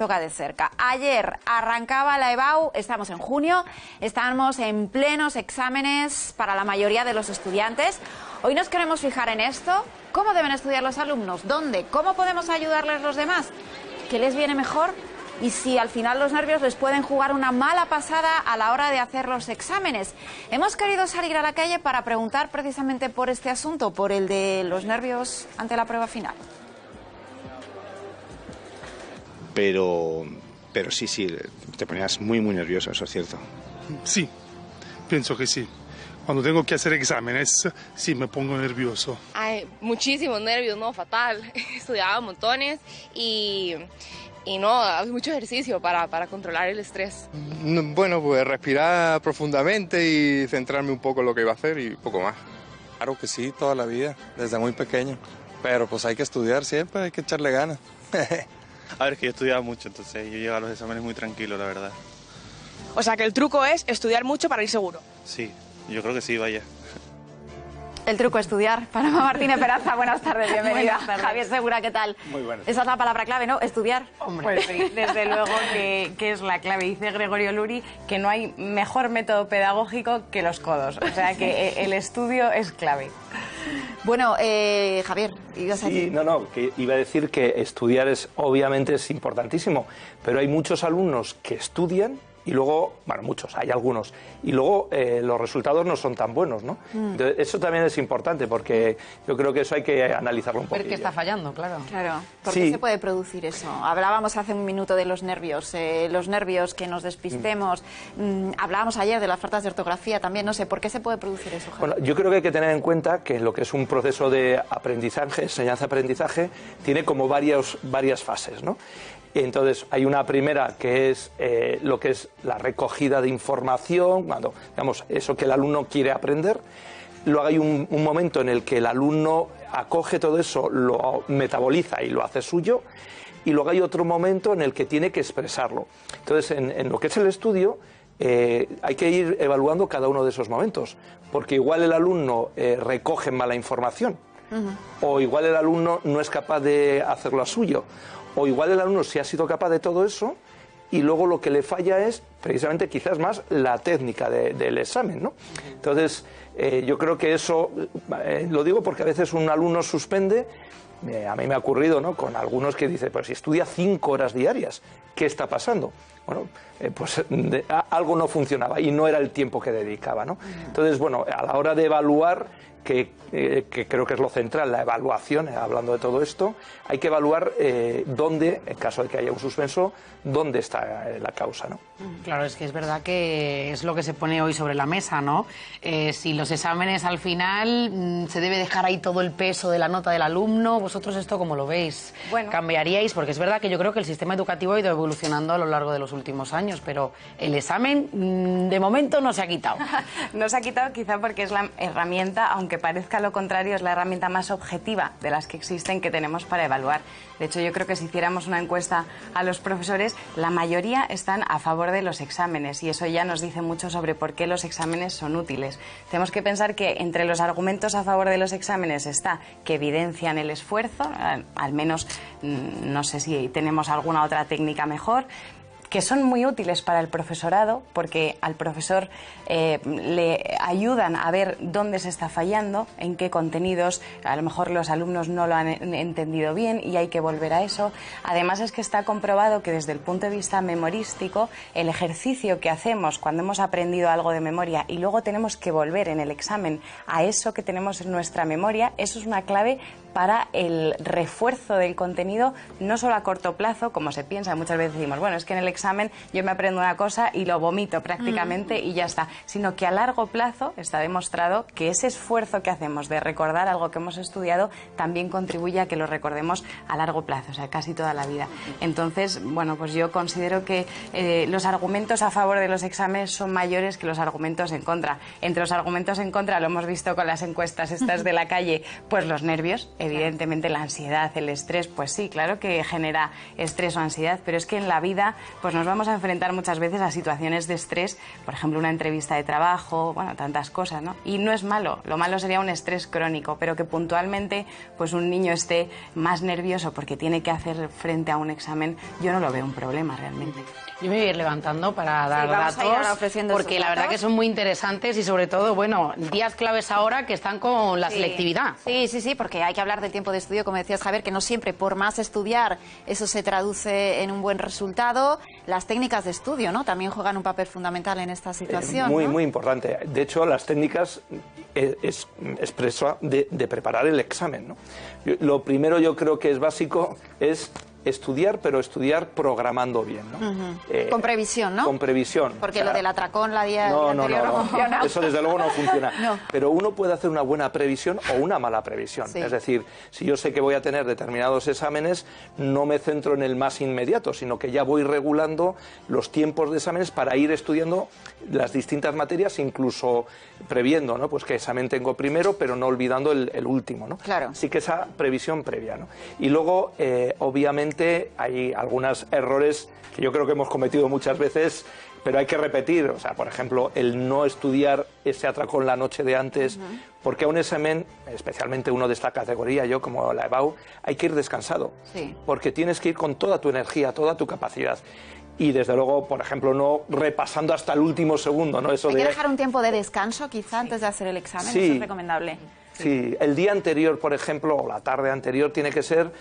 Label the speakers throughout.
Speaker 1: toca de cerca. Ayer arrancaba la EBAU, estamos en junio, estamos en plenos exámenes para la mayoría de los estudiantes. Hoy nos queremos fijar en esto. ¿Cómo deben estudiar los alumnos? ¿Dónde? ¿Cómo podemos ayudarles los demás? ¿Qué les viene mejor? Y si al final los nervios les pueden jugar una mala pasada a la hora de hacer los exámenes. Hemos querido salir a la calle para preguntar precisamente por este asunto, por el de los nervios ante la prueba final.
Speaker 2: Pero sí, te ponías muy nervioso, eso es cierto.
Speaker 3: Sí, pienso que sí. Cuando tengo que hacer exámenes, sí me pongo nervioso.
Speaker 4: Ay, muchísimos nervios, ¿no? Fatal. Estudiaba montones y no, mucho ejercicio para controlar el estrés.
Speaker 5: Bueno, pues respirar profundamente y centrarme un poco en lo que iba a hacer y poco más.
Speaker 6: Claro que sí, toda la vida, desde muy pequeño. Pero pues hay que estudiar siempre, hay que echarle ganas.
Speaker 7: A ver, es que yo estudiaba mucho, entonces yo llegaba a los exámenes muy tranquilo, la verdad.
Speaker 8: O sea que el truco es estudiar mucho para ir seguro.
Speaker 7: Sí, yo creo que sí, vaya.
Speaker 1: El truco es estudiar. Paloma Martínez Peraza, buenas tardes, bienvenida.
Speaker 9: Buenas tardes.
Speaker 1: Javier Segura, ¿qué tal?
Speaker 9: Muy buenas.
Speaker 1: Esa es la palabra clave, ¿no? Estudiar.
Speaker 9: Hombre. Pues sí, desde luego que es la clave. Dice Gregorio Luri que no hay mejor método pedagógico que los codos. O sea que el estudio es clave.
Speaker 1: Bueno, Javier, ibas a decir...
Speaker 10: Sí, que iba a decir que estudiar obviamente es importantísimo, pero hay muchos alumnos que estudian y luego, bueno, muchos, hay algunos, y luego los resultados no son tan buenos, ¿no? Entonces, eso también es importante porque yo creo que eso hay que analizarlo un poco.
Speaker 9: Ver qué está fallando, claro.
Speaker 1: Claro, ¿por qué
Speaker 10: Sí.
Speaker 1: se puede producir eso? Hablábamos hace un minuto de los nervios que nos despistemos. Hablábamos ayer de las faltas de ortografía también, no sé, ¿por qué se puede producir eso, Javier?
Speaker 10: Bueno, yo creo que hay que tener en cuenta que lo que es un proceso de aprendizaje, enseñanza-aprendizaje, tiene como varias fases, ¿no? Entonces, hay una primera que es lo que es la recogida de información, cuando, digamos, eso que el alumno quiere aprender. Luego hay un momento en el que el alumno acoge todo eso, lo metaboliza y lo hace suyo. Y luego hay otro momento en el que tiene que expresarlo. Entonces, en lo que es el estudio, hay que ir evaluando cada uno de esos momentos, porque igual el alumno recoge mala información, o igual el alumno no es capaz de hacerlo a suyo, o igual el alumno sí ha sido capaz de todo eso y luego lo que le falla es precisamente quizás más la técnica del examen, ¿no? Entonces, yo creo que eso, lo digo porque a veces un alumno suspende. A mí me ha ocurrido, ¿no?, con algunos que dicen, pues si estudia 5 horas diarias, ¿qué está pasando? Bueno, pues algo no funcionaba y no era el tiempo que dedicaba, ¿no? Entonces, bueno, a la hora de evaluar, que creo que es lo central, la evaluación, hablando de todo esto, hay que evaluar dónde, en caso de que haya un suspenso, dónde está la causa, ¿no?
Speaker 9: Claro, es que es verdad que es lo que se pone hoy sobre la mesa, ¿no? Si los exámenes al final se debe dejar ahí todo el peso de la nota del alumno, ¿vosotros esto cómo lo veis?
Speaker 8: Bueno.
Speaker 9: ¿Cambiaríais? Porque es verdad que yo creo que el sistema educativo ha ido evolucionando a lo largo de los últimos años, pero el examen de momento no se ha quitado.
Speaker 11: No se ha quitado quizá porque es la herramienta, aunque parezca lo contrario, es la herramienta más objetiva de las que existen que tenemos para evaluar. De hecho, yo creo que si hiciéramos una encuesta a los profesores, la mayoría están a favor de los exámenes y eso ya nos dice mucho sobre por qué los exámenes son útiles. Tenemos que pensar que entre los argumentos a favor de los exámenes está que evidencian el esfuerzo, al menos no sé si tenemos alguna otra técnica mejor, que son muy útiles para el profesorado porque al profesor le ayudan a ver dónde se está fallando, en qué contenidos a lo mejor los alumnos no lo han entendido bien y hay que volver a eso. Además es que está comprobado que desde el punto de vista memorístico el ejercicio que hacemos cuando hemos aprendido algo de memoria y luego tenemos que volver en el examen a eso que tenemos en nuestra memoria, eso es una clave para el refuerzo del contenido, no solo a corto plazo, como se piensa. Muchas veces decimos, bueno, es que en el examen yo me aprendo una cosa y lo vomito prácticamente y ya está. Sino que a largo plazo está demostrado que ese esfuerzo que hacemos de recordar algo que hemos estudiado también contribuye a que lo recordemos a largo plazo, o sea, casi toda la vida. Entonces, bueno, pues yo considero que los argumentos a favor de los exámenes son mayores que los argumentos en contra. Entre los argumentos en contra, lo hemos visto con las encuestas estas de la calle, pues los nervios, evidentemente la ansiedad, el estrés, pues sí, claro que genera estrés o ansiedad, pero es que en la vida pues pues nos vamos a enfrentar muchas veces a situaciones de estrés, por ejemplo, una entrevista de trabajo, bueno, tantas cosas, ¿no? Y no es malo, lo malo sería un estrés crónico, pero que puntualmente pues un niño esté más nervioso porque tiene que hacer frente a un examen, yo no lo veo un problema realmente.
Speaker 9: Yo me voy a ir levantando para dar datos, porque la verdad que son muy interesantes y sobre todo, bueno, días claves ahora que están con la selectividad.
Speaker 1: Sí, porque hay que hablar del tiempo de estudio, como decías, Javier, que no siempre, por más estudiar, eso se traduce en un buen resultado. Las técnicas de estudio, ¿no?, también juegan un papel fundamental en esta situación.
Speaker 10: Muy,
Speaker 1: ¿no?
Speaker 10: muy importante. De hecho, las técnicas es expresa de preparar el examen, ¿no? Lo primero yo creo que es básico es estudiar, pero estudiar programando bien, ¿no?
Speaker 1: Con previsión, ¿no?
Speaker 10: Con previsión.
Speaker 1: Porque
Speaker 10: o sea,
Speaker 1: lo del atracón la día anterior no funciona.
Speaker 10: Eso desde luego no funciona.
Speaker 1: No.
Speaker 10: Pero uno puede hacer una buena previsión o una mala previsión.
Speaker 1: Sí.
Speaker 10: Es decir, si yo sé que voy a tener determinados exámenes, no me centro en el más inmediato, sino que ya voy regulando los tiempos de exámenes para ir estudiando las distintas materias, incluso previendo, ¿no?, pues qué examen tengo primero, pero no olvidando el último, ¿no?
Speaker 1: Claro.
Speaker 10: Sí que esa previsión previa, ¿no? Y luego, obviamente, hay algunos errores que yo creo que hemos cometido muchas veces, pero hay que repetir. O sea, por ejemplo, el no estudiar ese atracón la noche de antes, porque a un examen, especialmente uno de esta categoría, yo como la EBAU, hay que ir descansado, porque tienes que ir con toda tu energía, toda tu capacidad. Y desde luego, por ejemplo, no repasando hasta el último segundo, ¿no? Eso
Speaker 1: hay que dejar un tiempo de descanso quizá antes de hacer el examen, eso es recomendable.
Speaker 10: Sí, el día anterior, por ejemplo, o la tarde anterior, tiene que ser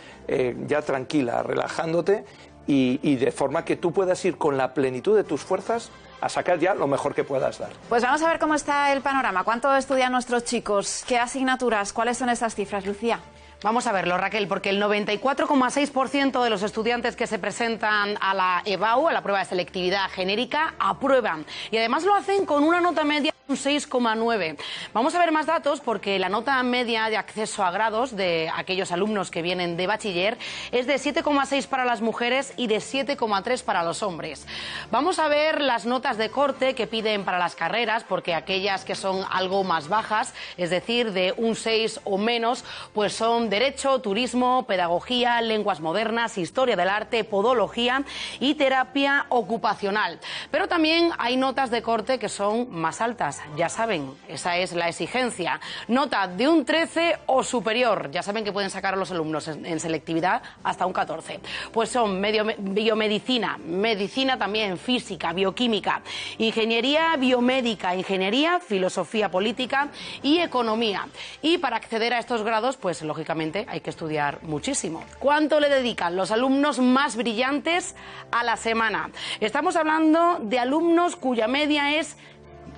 Speaker 10: ya tranquila, relajándote y de forma que tú puedas ir con la plenitud de tus fuerzas a sacar ya lo mejor que puedas dar.
Speaker 1: Pues vamos a ver cómo está el panorama. ¿Cuánto estudian nuestros chicos? ¿Qué asignaturas? ¿Cuáles son esas cifras, Lucía?
Speaker 9: Vamos a verlo, Raquel, porque el 94,6% de los estudiantes que se presentan a la EBAU, a la prueba de selectividad genérica, aprueban. Y además lo hacen con una nota media de un 6,9. Vamos a ver más datos porque la nota media de acceso a grados de aquellos alumnos que vienen de bachiller es de 7,6 para las mujeres y de 7,3 para los hombres. Vamos a ver las notas de corte que piden para las carreras, porque aquellas que son algo más bajas, es decir, de un 6 o menos, pues son Derecho, Turismo, Pedagogía, Lenguas Modernas, Historia del Arte, Podología y Terapia Ocupacional. Pero también hay notas de corte que son más altas, ya saben, esa es la exigencia. Nota de un 13 o superior, ya saben que pueden sacar a los alumnos en selectividad hasta un 14. Pues son biomedicina, medicina también, física, bioquímica, ingeniería biomédica, ingeniería, filosofía política y economía. Y para acceder a estos grados, pues lógicamente hay que estudiar muchísimo. ¿Cuánto le dedican los alumnos más brillantes a la semana? Estamos hablando de alumnos cuya media es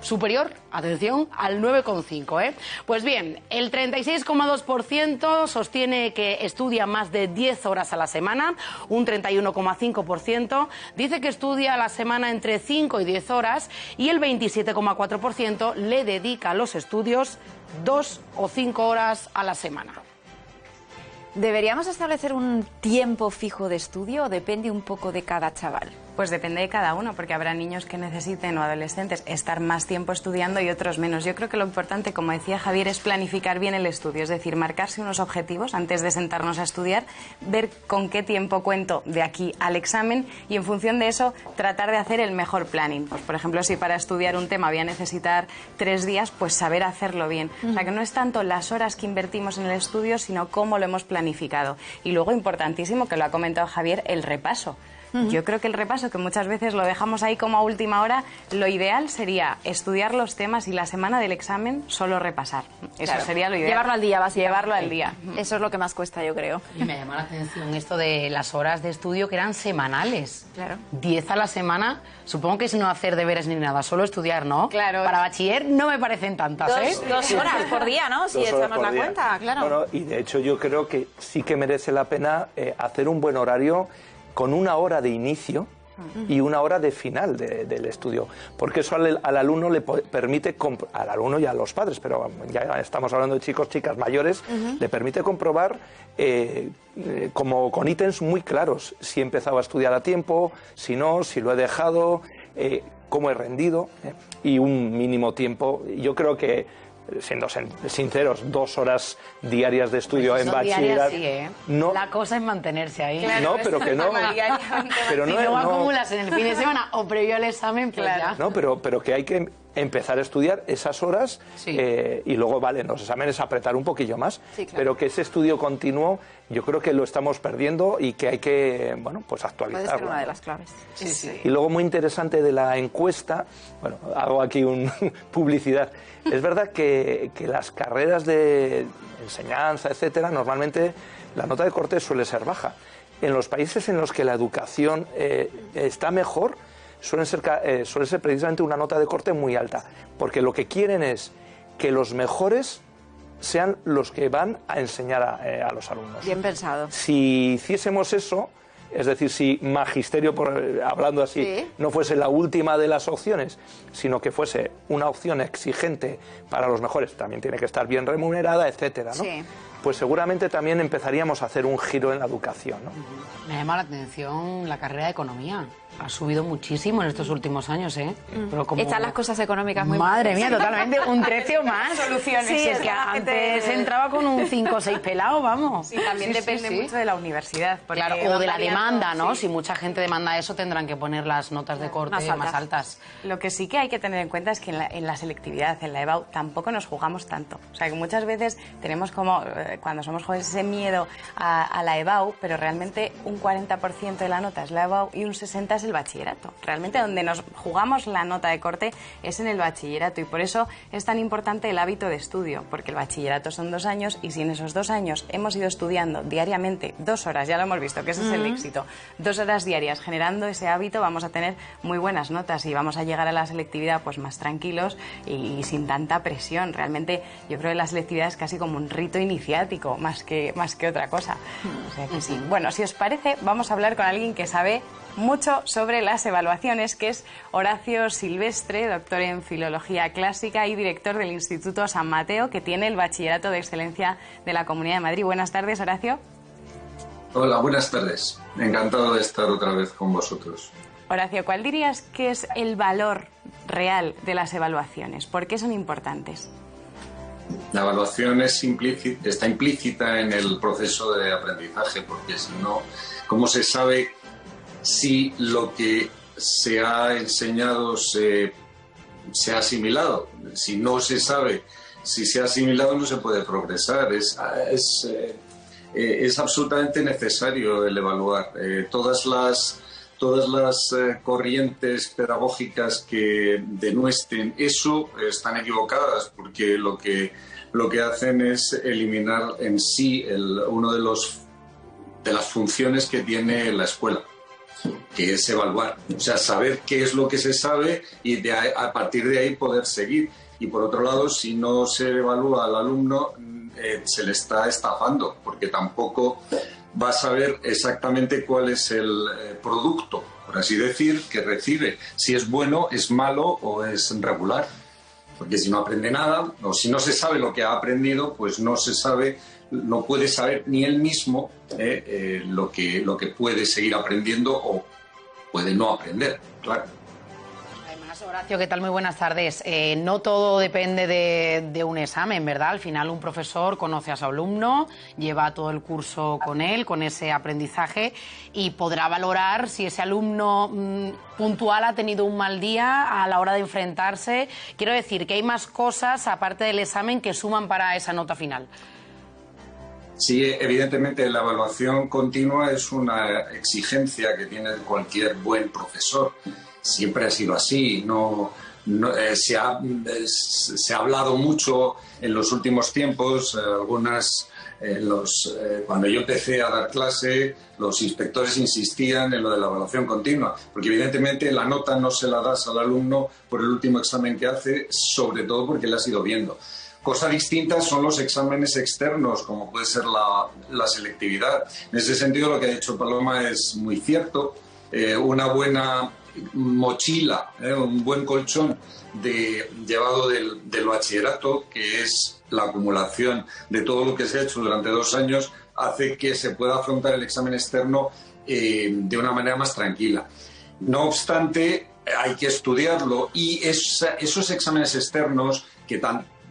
Speaker 9: superior, atención, al 9,5, ¿eh? Pues bien, el 36,2% sostiene que estudia más de 10 horas a la semana, un 31,5% dice que estudia a la semana entre 5 y 10 horas y el 27,4% le dedica a los estudios 2 o 5 horas a la semana.
Speaker 1: ¿Deberíamos establecer un tiempo fijo de estudio o depende un poco de cada chaval?
Speaker 11: Pues depende de cada uno, porque habrá niños que necesiten o adolescentes estar más tiempo estudiando y otros menos. Yo creo que lo importante, como decía Javier, es planificar bien el estudio, es decir, marcarse unos objetivos antes de sentarnos a estudiar, ver con qué tiempo cuento de aquí al examen y en función de eso tratar de hacer el mejor planning. Pues, por ejemplo, si para estudiar un tema voy a necesitar 3 días, pues saber hacerlo bien. O sea, que no es tanto las horas que invertimos en el estudio, sino cómo lo hemos planificado. Y luego, importantísimo, que lo ha comentado Javier, el repaso. Yo creo que el repaso, que muchas veces lo dejamos ahí como a última hora, lo ideal sería estudiar los temas y la semana del examen solo repasar. Eso sería lo ideal.
Speaker 1: Llevarlo al día, básicamente.
Speaker 11: Llevarlo al día.
Speaker 1: Eso es lo que más cuesta, yo creo.
Speaker 9: Y me llama la atención esto de las horas de estudio que eran semanales.
Speaker 1: Claro.
Speaker 9: 10 a la semana, supongo que es no hacer deberes ni nada, solo estudiar, ¿no?
Speaker 11: Claro.
Speaker 9: Para bachiller no me parecen tantas, ¿eh?
Speaker 1: 2 horas por día, ¿no? Si echamos la cuenta, claro.
Speaker 10: Bueno, y de hecho yo creo que sí que merece la pena hacer un buen horario con 1 hora de inicio y 1 hora de final del estudio, porque eso al alumno le permite, al alumno y a los padres, pero ya estamos hablando de chicos, chicas mayores, le permite comprobar como con ítems muy claros, si he empezado a estudiar a tiempo, si no, si lo he dejado, cómo he rendido, y un mínimo tiempo. Yo creo que siendo sinceros, 2 horas diarias de estudio en bachillerato.
Speaker 9: Sí,
Speaker 10: no,
Speaker 9: la cosa es mantenerse ahí.
Speaker 10: Claro, no, pero que no.
Speaker 9: Pero si no acumulas en el fin de semana o previo al examen, pues ya.
Speaker 10: No, pero que hay que empezar a estudiar esas horas y luego, vale, en los exámenes apretar un poquillo más, pero que ese estudio continuo yo creo que lo estamos perdiendo y que hay que, bueno, pues actualizarlo.
Speaker 1: Puede ser una de las claves.
Speaker 10: Y luego muy interesante de la encuesta, bueno, hago aquí una publicidad, es verdad que las carreras de enseñanza, etcétera, normalmente la nota de corte suele ser baja. En los países en los que la educación está mejor, suele ser precisamente una nota de corte muy alta, porque lo que quieren es que los mejores sean los que van a enseñar a los alumnos.
Speaker 1: Bien pensado.
Speaker 10: Si hiciésemos eso, es decir, si magisterio, hablando así, no fuese la última de las opciones, sino que fuese una opción exigente para los mejores, también tiene que estar bien remunerada, etcétera, ¿no? Pues seguramente también empezaríamos a hacer un giro en la educación, ¿no?
Speaker 9: Me llama la atención la carrera de economía. Ha subido muchísimo en estos últimos años, ¿eh? Pero como...
Speaker 1: Están las cosas económicas muy...
Speaker 9: Madre mía, totalmente. Un tercio más.
Speaker 11: Soluciones.
Speaker 9: Sí, es que antes entraba con un 5 o 6 pelado, vamos.
Speaker 11: Sí, también depende mucho de la universidad.
Speaker 9: Claro, o de la demanda, ¿no? Si mucha gente demanda eso, tendrán que poner las notas de corte más altas.
Speaker 11: Lo que sí que hay que tener en cuenta es que en la selectividad, en la EBAU, tampoco nos jugamos tanto. O sea, que muchas veces tenemos como, cuando somos jóvenes, ese miedo a la EBAU, pero realmente un 40% de la nota es la EBAU y un 60% es el bachillerato. Realmente donde nos jugamos la nota de corte es en el bachillerato, y por eso es tan importante el hábito de estudio, porque el bachillerato son 2 años, y si en esos 2 años hemos ido estudiando diariamente 2 horas, ya lo hemos visto, que ese es el éxito, 2 horas diarias generando ese hábito, vamos a tener muy buenas notas y vamos a llegar a la selectividad pues más tranquilos y sin tanta presión. Realmente yo creo que la selectividad es casi como un rito iniciático más que otra cosa. O sea que sí. Bueno, si os parece, vamos a hablar con alguien que sabe mucho sobre las evaluaciones, que es Horacio Silvestre, doctor en Filología Clásica y director del Instituto San Mateo, que tiene el Bachillerato de Excelencia de la Comunidad de Madrid. Buenas tardes, Horacio.
Speaker 12: Hola, buenas tardes. Encantado de estar otra vez con vosotros.
Speaker 11: Horacio, ¿cuál dirías que es el valor real de las evaluaciones? ¿Por qué son importantes?
Speaker 12: La evaluación está implícita en el proceso de aprendizaje, porque si no, ¿cómo se sabe si lo que se ha enseñado se ha asimilado? Si no se sabe si se ha asimilado, no se puede progresar. Es absolutamente necesario el evaluar. Todas las corrientes pedagógicas que denuesten eso están equivocadas, porque lo que hacen es eliminar en sí uno de las funciones que tiene la escuela, que es evaluar, o sea, saber qué es lo que se sabe y a partir de ahí poder seguir. Y por otro lado, si no se evalúa al alumno, se le está estafando, porque tampoco va a saber exactamente cuál es el producto, por así decir, que recibe, si es bueno, es malo o es regular. Porque si no aprende nada, o si no se sabe lo que ha aprendido, pues no puede saber ni él mismo lo que puede seguir aprendiendo o puede no aprender, claro.
Speaker 9: Además, Horacio, ¿qué tal? Muy buenas tardes. No todo depende de un examen, ¿verdad? Al final un profesor conoce a su alumno, lleva todo el curso con él, con ese aprendizaje, y podrá valorar si ese alumno puntual ha tenido un mal día a la hora de enfrentarse. Quiero decir que hay más cosas, aparte del examen, que suman para esa nota final.
Speaker 12: Sí, evidentemente la evaluación continua es una exigencia que tiene cualquier buen profesor. Siempre ha sido así. Se ha hablado mucho en los últimos tiempos. Cuando yo empecé a dar clase, los inspectores insistían en lo de la evaluación continua, porque evidentemente la nota no se la das al alumno por el último examen que hace, sobre todo porque le has ido viendo. Cosa distinta son los exámenes externos, como puede ser la selectividad. En ese sentido, lo que ha dicho Paloma es muy cierto. Una buena mochila, un buen colchón llevado del bachillerato, que es la acumulación de todo lo que se ha hecho durante 2 años, hace que se pueda afrontar el examen externo de una manera más tranquila. No obstante, hay que estudiarlo, y esos exámenes externos que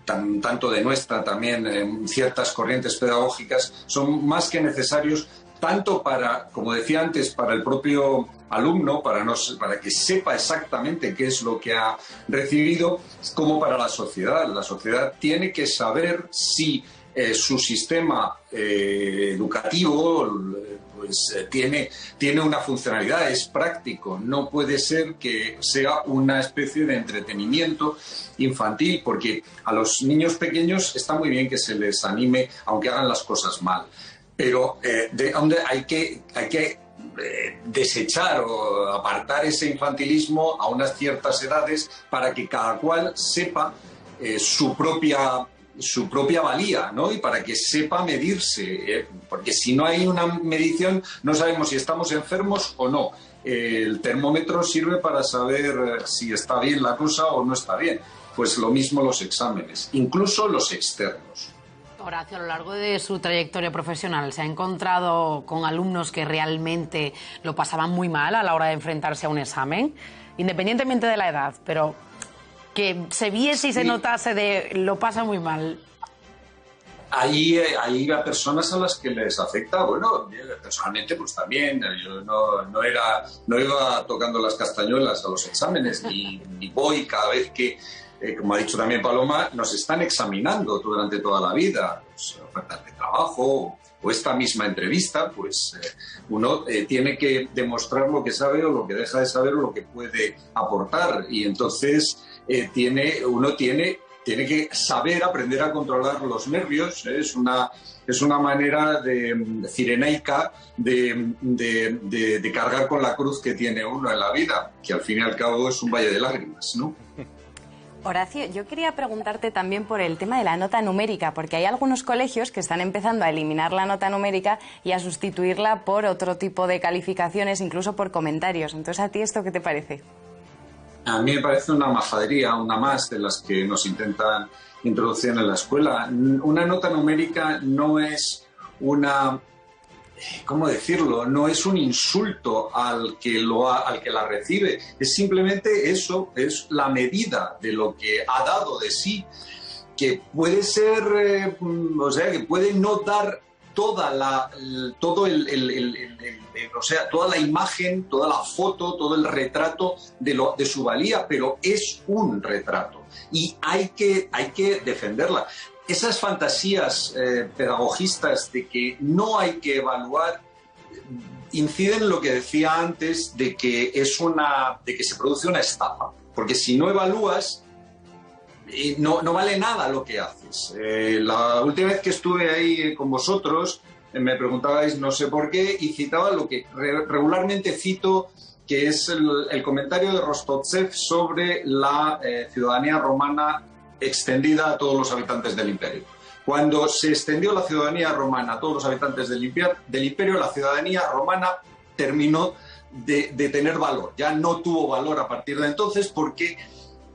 Speaker 12: tanto de nuestra, también ciertas corrientes pedagógicas, son más que necesarios tanto para, como decía antes, para el propio alumno, para que sepa exactamente qué es lo que ha recibido, como para la sociedad. La sociedad tiene que saber si su sistema educativo tiene una funcionalidad, es práctico. No puede ser que sea una especie de entretenimiento infantil, porque a los niños pequeños está muy bien que se les anime aunque hagan las cosas mal, pero hay que desechar o apartar ese infantilismo a unas ciertas edades para que cada cual sepa su propia valía, ¿no? Y para que sepa medirse, porque si no hay una medición no sabemos si estamos enfermos o no. El termómetro sirve para saber si está bien la cosa o no está bien. Pues lo mismo los exámenes, incluso los externos.
Speaker 9: Horacio, a lo largo de su trayectoria profesional, ¿se ha encontrado con alumnos que realmente lo pasaban muy mal a la hora de enfrentarse a un examen? Independientemente de la edad, pero que se viese y se notase de lo pasa muy mal.
Speaker 12: Hay a personas a las que les afecta, bueno, personalmente pues también, yo no iba tocando las castañuelas a los exámenes, ni voy cada vez que, como ha dicho también Paloma, nos están examinando durante toda la vida, pues, ofertas de trabajo o esta misma entrevista, pues uno tiene que demostrar lo que sabe o lo que deja de saber o lo que puede aportar, y entonces uno tiene que saber aprender a controlar los nervios. Es una manera cirenaica de cargar con la cruz que tiene uno en la vida, que al fin y al cabo es un valle de lágrimas, ¿no?
Speaker 11: Horacio, yo quería preguntarte también por el tema de la nota numérica, porque hay algunos colegios que están empezando a eliminar la nota numérica y a sustituirla por otro tipo de calificaciones, incluso por comentarios. Entonces, ¿a ti esto qué te parece?
Speaker 12: A mí me parece una majadería, una más de las que nos intentan introducir en la escuela. Una nota numérica no es ¿cómo decirlo? No es un insulto al que la recibe. Es simplemente eso, es la medida de lo que ha dado de sí, que puede ser, que puede no dar toda la imagen, toda la foto, todo el retrato de su valía, pero es un retrato y hay que defenderla. Esas fantasías pedagogistas de que no hay que evaluar inciden en lo que decía antes de que se produce una estafa, porque si no evalúas no vale nada lo que haces. La última vez que estuve ahí con vosotros me preguntabais no sé por qué y citaba lo que regularmente cito, que es el comentario de Rostovtsev sobre la ciudadanía romana extendida a todos los habitantes del imperio. Cuando se extendió la ciudadanía romana a todos los habitantes del imperio, la ciudadanía romana terminó de tener valor. Ya no tuvo valor a partir de entonces porque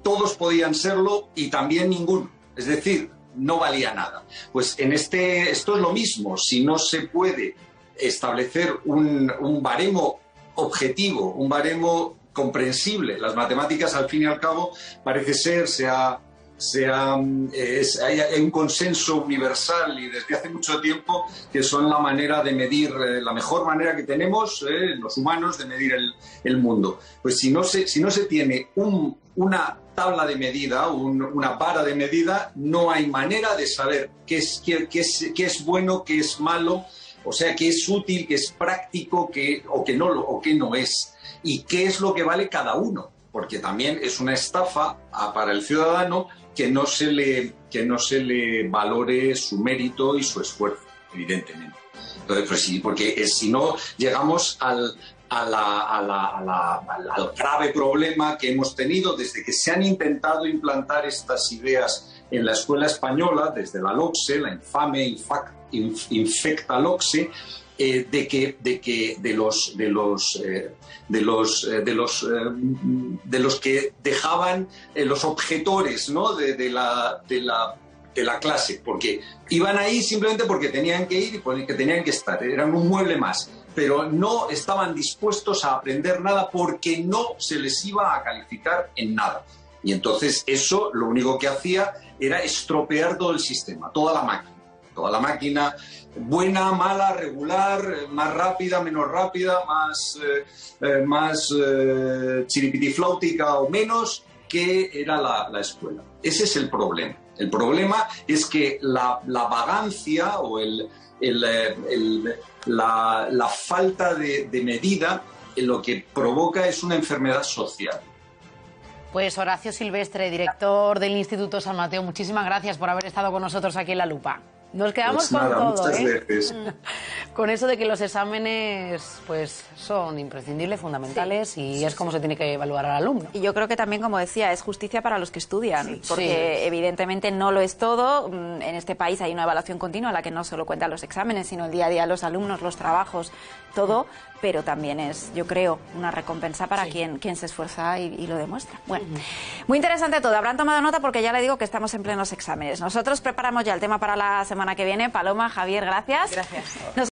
Speaker 12: todos podían serlo y también ninguno. Es decir, no valía nada. Pues esto es lo mismo. Si no se puede establecer un baremo objetivo, un baremo comprensible, las matemáticas al fin y al cabo parece ser, hay un consenso universal y desde hace mucho tiempo que son la manera de medir, la mejor manera que tenemos los humanos de medir el mundo. Pues si no se tiene una tabla de medida, una vara de medida, no hay manera de saber qué es bueno, qué es malo, o sea, qué es útil, qué es práctico, o qué no es, y qué es lo que vale cada uno, porque también es una estafa para el ciudadano que no se le valore su mérito y su esfuerzo, evidentemente. Entonces, pues sí, porque si no llegamos al grave problema que hemos tenido desde que se han intentado implantar estas ideas en la escuela española, desde la LOCSE, la infame infecta LOCSE, de los que dejaban los objetores, ¿no? de la clase, porque iban ahí simplemente porque tenían que ir y porque tenían que estar, eran un mueble más, pero no estaban dispuestos a aprender nada porque no se les iba a calificar en nada. Y entonces eso lo único que hacía era estropear todo el sistema, toda la máquina. Toda la máquina, buena, mala, regular, más rápida, menos rápida, más chiripitifláutica o menos, que era la escuela. Ese es el problema. El problema es que la vagancia o la falta de medida lo que provoca es una enfermedad social.
Speaker 9: Pues Horacio Silvestre, director del Instituto San Mateo, muchísimas gracias por haber estado con nosotros aquí en La Lupa. Nos quedamos
Speaker 12: Pues nada,
Speaker 9: con todo,
Speaker 12: muchas veces.
Speaker 9: Con eso de que los exámenes pues son imprescindibles, fundamentales, y es como se tiene que evaluar al alumno.
Speaker 1: Y yo creo que también, como decía, es justicia para los que estudian, porque evidentemente no lo es todo. En este país hay una evaluación continua en la que no solo cuentan los exámenes, sino el día a día de los alumnos, los trabajos, todo, pero también es, yo creo, una recompensa para quien se esfuerza y lo demuestra. Bueno, muy interesante todo. Habrán tomado nota porque ya le digo que estamos en plenos exámenes. Nosotros preparamos ya el tema para la semana que viene. Paloma, Javier, gracias.
Speaker 11: Gracias.